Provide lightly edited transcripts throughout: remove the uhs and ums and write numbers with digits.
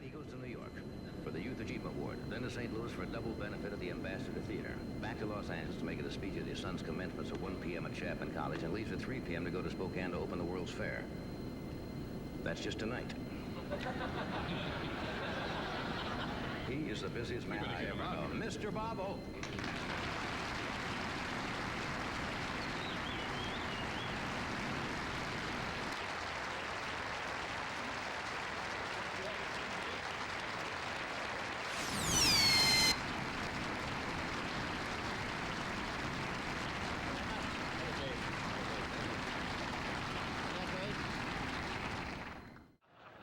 he goes to New York for the Youth Achievement Award, then to St. Louis for a double benefit at the Ambassador Theater, back to Los Angeles to make it a speech at his son's commencements at 1 p.m. at Chapman College, and leaves at 3 p.m. to go to Spokane to open the World's Fair. That's just tonight. He is the busiest man I ever know. Mr. Bobo.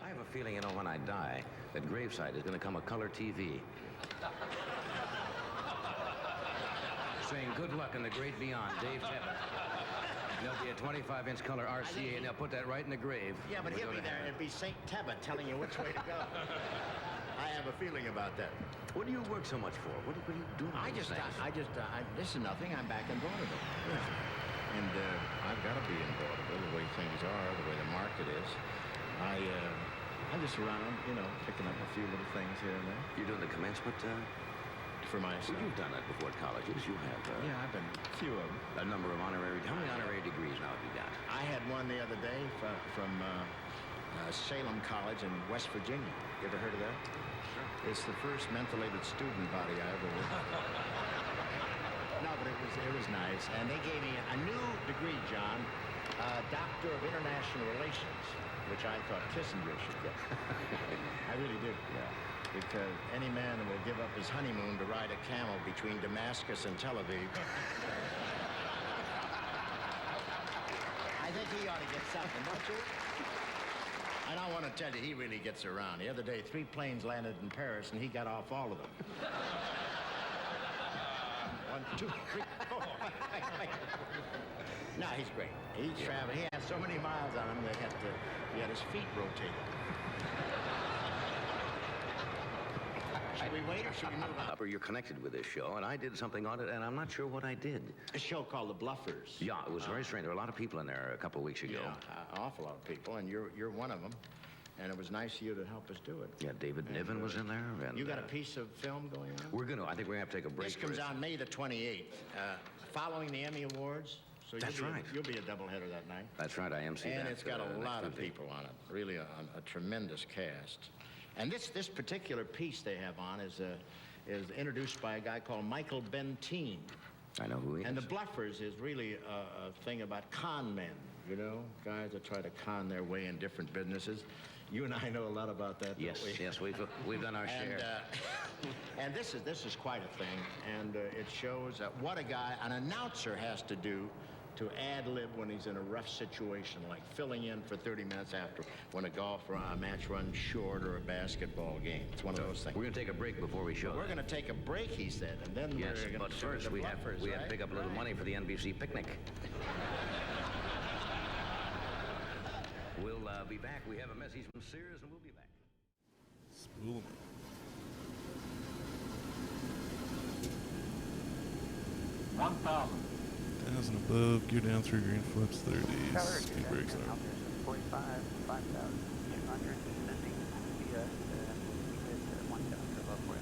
I have a feeling, when I die, that graveside is going to come a color TV. Saying good luck in the great beyond, Dave Tebbutt. There'll be a 25-inch color RCA, and they'll put that right in the grave. Yeah, but he'll be there, and it'll be St. Tebbutt telling you which way to go. I have a feeling about that. What do you work so much for? What are you doing? This is nothing. I'm back in vaudeville. Yeah. And I've got to be in vaudeville the way things are, the way the market is. I'm just around, picking up a few little things here and there. You're doing the commencement? For myself. Well, you've done that before at colleges. You have. Yeah, I've been a few of them. A number of honorary. How many honorary degrees now have you got? I had one the other day from Salem College in West Virginia. You ever heard of that? Sure. It's the first mentholated student body I ever worked with. No, but it was nice. And they gave me a new degree, John, Doctor of International Relations, which I thought Kissinger should get. I really do. Yeah. Because any man will give up his honeymoon to ride a camel between Damascus and Tel Aviv. I think he ought to get something, don't you? And I want to tell you, he really gets around. The other day, 3 planes landed in Paris, and he got off all of them. 1, 2, 3, 4, 5. No, he's great. He's traveling. He had so many miles on him that he had his feet rotated. Should we wait or should we move on? You're connected with this show, and I did something on it, and I'm not sure what I did. A show called The Bluffers. Yeah, it was very strange. There were a lot of people in there a couple of weeks ago. Yeah, an awful lot of people, and you're one of them. And it was nice of you to help us do it. Yeah, David Niven was in there. And, you got a piece of film going on? I think we're going to have to take a break. This comes on May the 28th, following the Emmy Awards. So That's right. You'll be a doubleheader that night. That's right, I am seeing that. And it's got a lot of people on it. Really a tremendous cast. And this particular piece they have on is introduced by a guy called Michael Bentine. I know who he is. And The Bluffers is really a thing about con men, guys that try to con their way in different businesses. You and I know a lot about that, yes, don't we? Yes, we've done our share. And this is quite a thing, and it shows what an announcer has to do to ad-lib when he's in a rough situation, like filling in for 30 minutes after when a golf match runs short or a basketball game. It's one of those things. We're going to take a break before we show. We're going to take a break, he said, and then we're going to. But first we have to pick up a little money for the NBC picnic. We'll be back. We have a message from Sears, and we'll be back. Spool. 1,000. 1,000 above, gear down through green flips 30s. Speed brakes are. 45, 5,200, descending via the 1,000 above for you.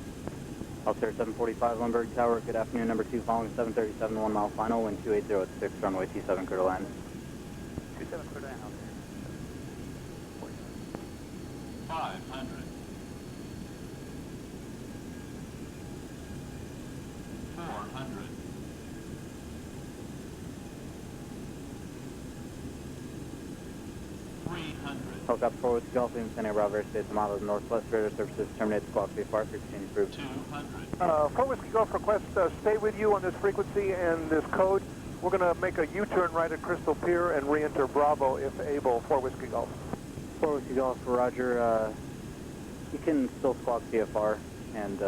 Officer 745 Lundberg Tower, good afternoon, number 2 following 737, 1 mile final, wind 280 at 6, runway 27, clear to land. 27 clear to land, 500. 400. 300. Helicopter 4 with Golf, San Diego Bravo, States of Model Northwest Radar Services, terminate squawk VFR, exchange approved. 200. 4 Whiskey Golf request stay with you on this frequency and this code. We're going to make a U-turn right at Crystal Pier and re-enter Bravo if able. 4 Whiskey Golf. 4 Whiskey Golf for Roger. You can still squawk VFR and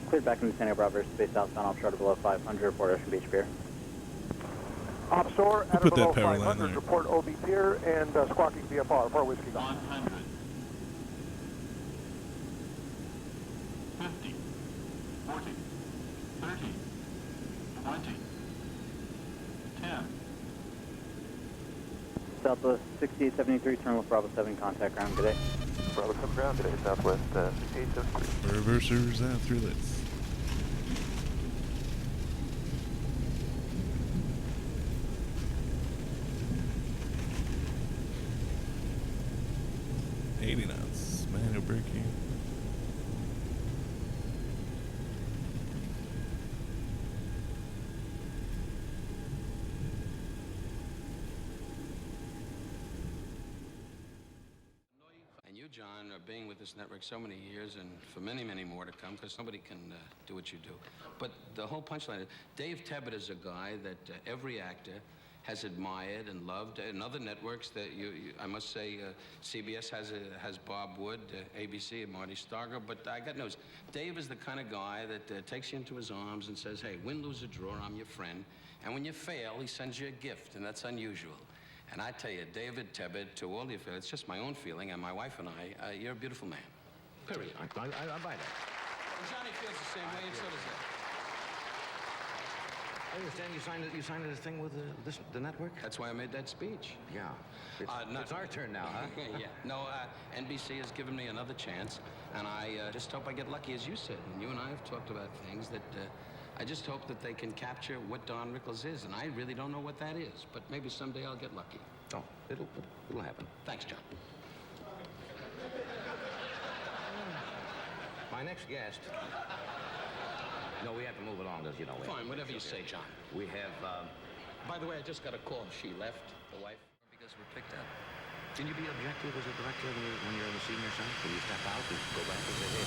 cleared back into San Diego Bravo, space southbound offshore to below 500, report Ocean Beach Pier. Offshore at put below that power line 500, there. report OB Pier and squawking VFR. 4 Whiskey Golf. 100. 50. 40. 30. 20. 10. Southwest 6873, terminal Bravo 7, contact ground, good day. Bravo, come ground today, Southwest 873. Reversers at 3 lights. knots. Manual braking. And you, John, are being with this network so many years and for many, many more to come, because nobody can do what you do. But the whole punchline is, Dave Tebbutt is a guy that every actor has admired and loved. In other networks, that I must say, CBS has Bob Wood, ABC and Marty Starger. But I got news. Dave is the kind of guy that takes you into his arms and says, "Hey, win, lose, or draw, I'm your friend." And when you fail, he sends you a gift, and that's unusual. And I tell you, David Tebbutt, to all you feel, it's just my own feeling, and my wife and I, you're a beautiful man. Period. I buy that. And Johnny feels the same way, and so does that. I understand you signed a thing with the network? That's why I made that speech. Yeah. It's our turn now, huh? Yeah. No, NBC has given me another chance, and I just hope I get lucky, as you said. And you and I have talked about things that I just hope that they can capture what Don Rickles is, and I really don't know what that is, but maybe someday I'll get lucky. Oh, it'll happen. Thanks, John. My next guest. No, we have to move along, as you know. Fine, whatever you say, John. We have, By the way, I just got a call. She left, the wife, because we're picked up. can you be objective as a director when you're in the senior side? Can you step out and go back and say, hey,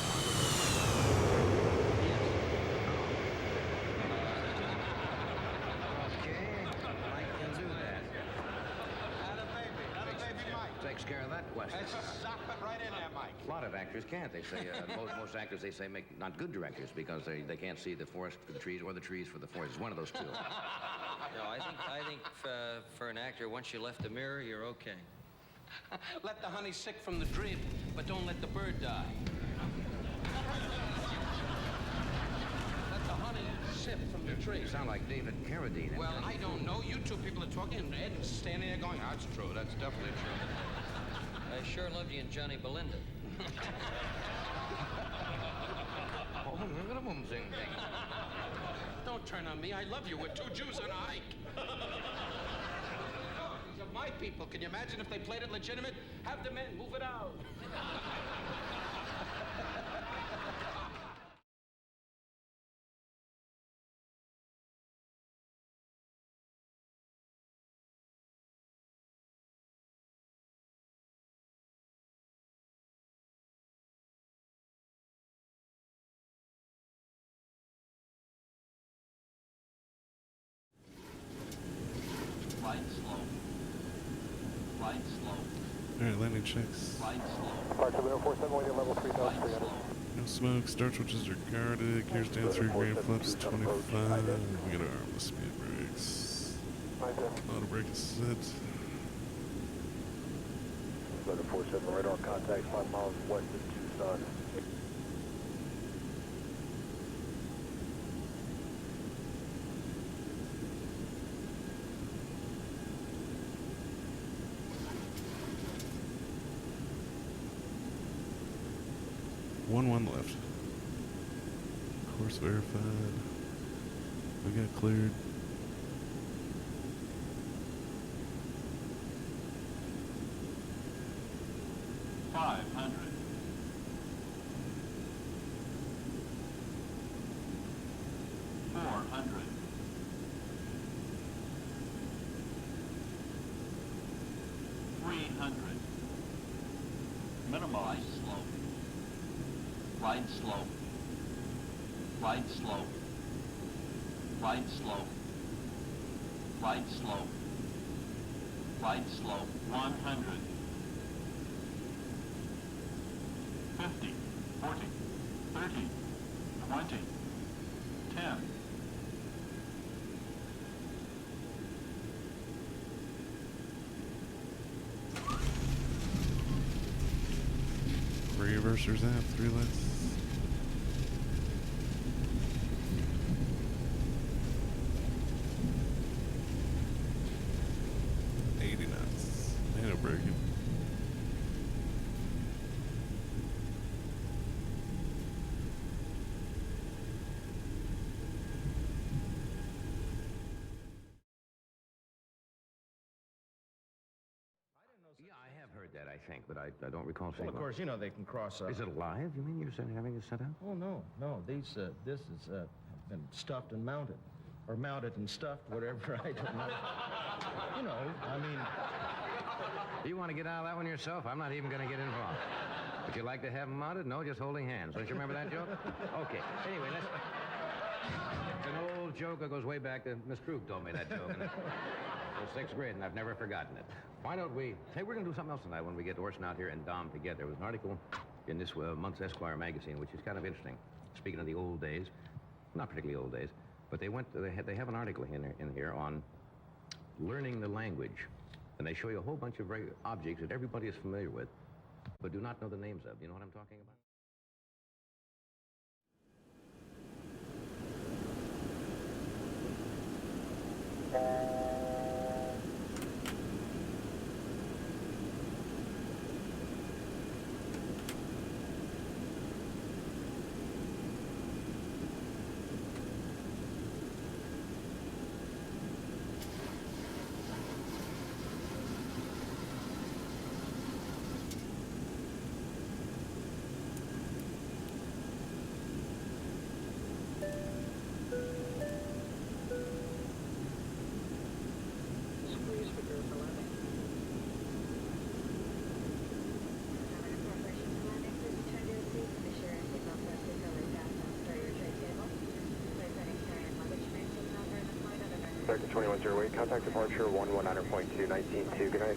okay, I can do that. Baby Mike. Takes care of that question. Let's just zap it right in there, Mike. A lot of actors can't. They say most actors, they say, make not good directors because they can't see the forest for the trees or the trees for the forest. It's one of those two. No, I think for an actor, once you left the mirror, you're okay. Let the honey sick from the drip, but don't let the bird die. Let the honey sip from the tree. You sound like David Carradine. Well, I don't know. You two people are talking, and Ed's standing there going, "That's true. That's definitely true." I sure loved you in Johnny Belinda. Oh, look at them sing things. Don't turn on me. I love you. We're two Jews on a hike. These are my people. Can you imagine if they played it legitimate? Have the men move it out. Light slow. Light slow. Alright, landing checks. Light slow. Departure 0471, level 3 knots, 300. No smoke, start switches are guarded, gears down 3 green flaps 25. We gotta arm the speed brakes. Auto brake is set. Weather 47 radar contact 5 miles west of Tucson. One left. Course verified. We got cleared. Minimize slow. Light slow. Light slow. Light slow. Light slow. Light slow. 100. 50. 40. 30. 20. 10. Reversers out, 3 lights. Manual braking. have heard that, I think, but I don't recall seeing Well, of course, you know, they can cross up. Is it alive? You mean you're having it sent out? Oh, no. This is been stuffed and mounted. Or mounted and stuffed, whatever, I don't know. You know, I mean... You want to get out of that one yourself? I'm not even going to get involved. Would you like to have them mounted? No, just holding hands. Don't you remember that joke? Okay. Anyway, let's... It's an old joke that goes way back to... Miss Krug told me that joke in the 6th grade, and I've never forgotten it. Why don't we... Hey, we're going to do something else tonight when we get Orson out here and Dom together. There was an article in this month's Esquire magazine, which is kind of interesting. Speaking of the old days, not particularly old days, but they have an article in here on learning the language. And they show you a whole bunch of objects that everybody is familiar with, but do not know the names of. You know what I'm talking about? American 2108, contact departure 119.2, 19.2, good night.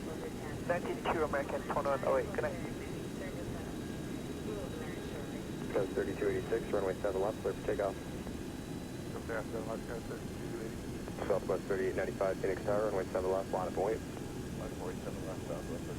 19.2 American 2108, good night. Code 3286, runway 7 left, clear for takeoff. Southwest 3895, Phoenix Tower, runway 7 left, line up and wait. Line up and wait, 7 left, southwest 36.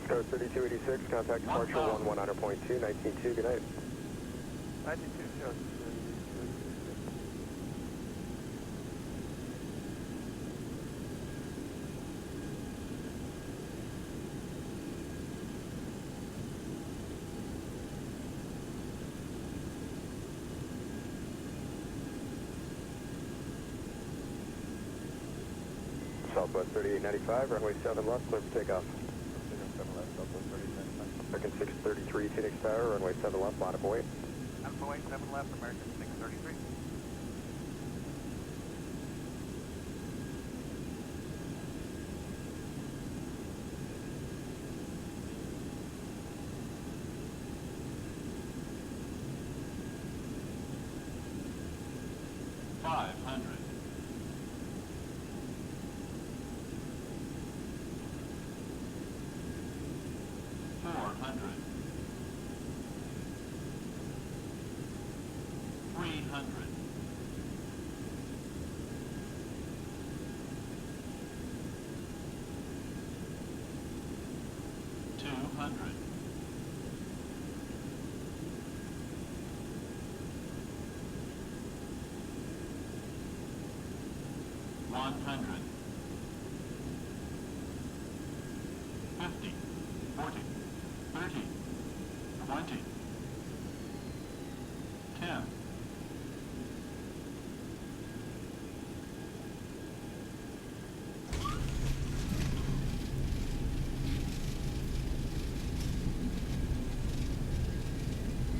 Code 3286, contact departure 119.2, 19.2, good night. 92, shows. Southwest 3895, runway 7 left, clear for takeoff. American 633, Phoenix Tower, runway 7 left, line up and wait. Line up and wait, 7 left, American 633.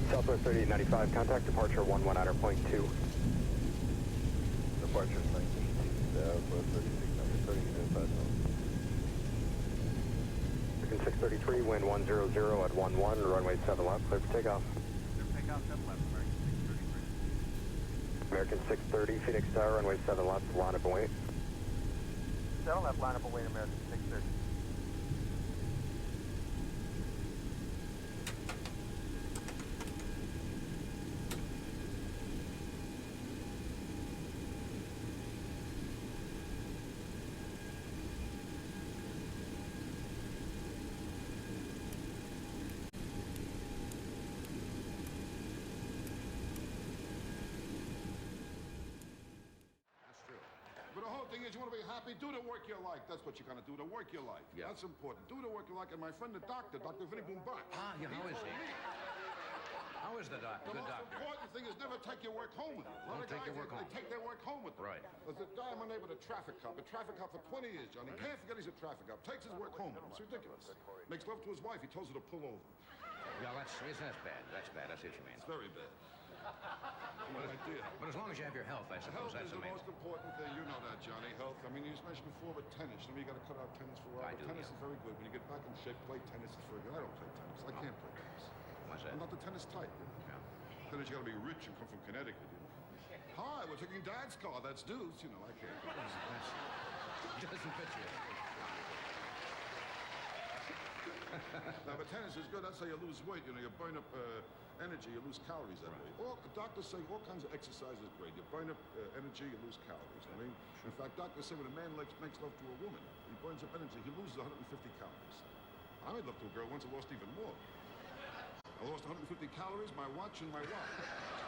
Southwest 3895, contact departure 119.2. Departure 19, Southwest 3695. American 633, wind 100 at 11, runway 7 left, clear for takeoff. Takeoff 7 left, American 633. American 630, Phoenix Tower, runway 7 left, line up and wait. 7 left, line up and wait, American 630. But the whole thing is you want to be happy, do the work you like. That's what you're going to do, the work you like. Yeah. That's important. Do the work you like. And my friend, the doctor, Dr. Vinny Boombach. Ah, yeah, how is he? How is the doctor? The Good most doctor. important thing is never take your work home with you. A lot of Don't take guys, your work they home. take their work home with them. Right. There's a guy, my neighbor, the traffic cop for 20 years, Johnny. Can't forget he's a traffic cop. Takes his work home with him. It's ridiculous. Makes love to his wife. He tells her to pull over. Yeah, that's bad. That's bad. I see what you mean. It's very bad. What idea. But as long as you have your health, I suppose Health that's is the the main. most important thing. You know that, Johnny. Health. I mean, you just mentioned before with tennis. I mean, you got to cut out tennis for a while. I do, Tennis yeah. is very good. When you get back in shape, play tennis is very good. I don't play tennis. I can't play tennis. What's that? I'm not the tennis type. Yeah. Tennis, you got to be rich and come from Connecticut. You know. Hi, we're taking Dad's car. That's Deuce. You know, I can't. Doesn't fit you. Now, but tennis is good. That's how you lose weight. You know, you burn up energy, you lose calories that way. All doctors say all kinds of exercise is great. You burn up energy, you lose calories. I mean, in fact, doctors say when a man makes love to a woman, he burns up energy. He loses 150 calories. I made love to a girl once. I lost even more. I lost 150 calories, my watch, and my wallet.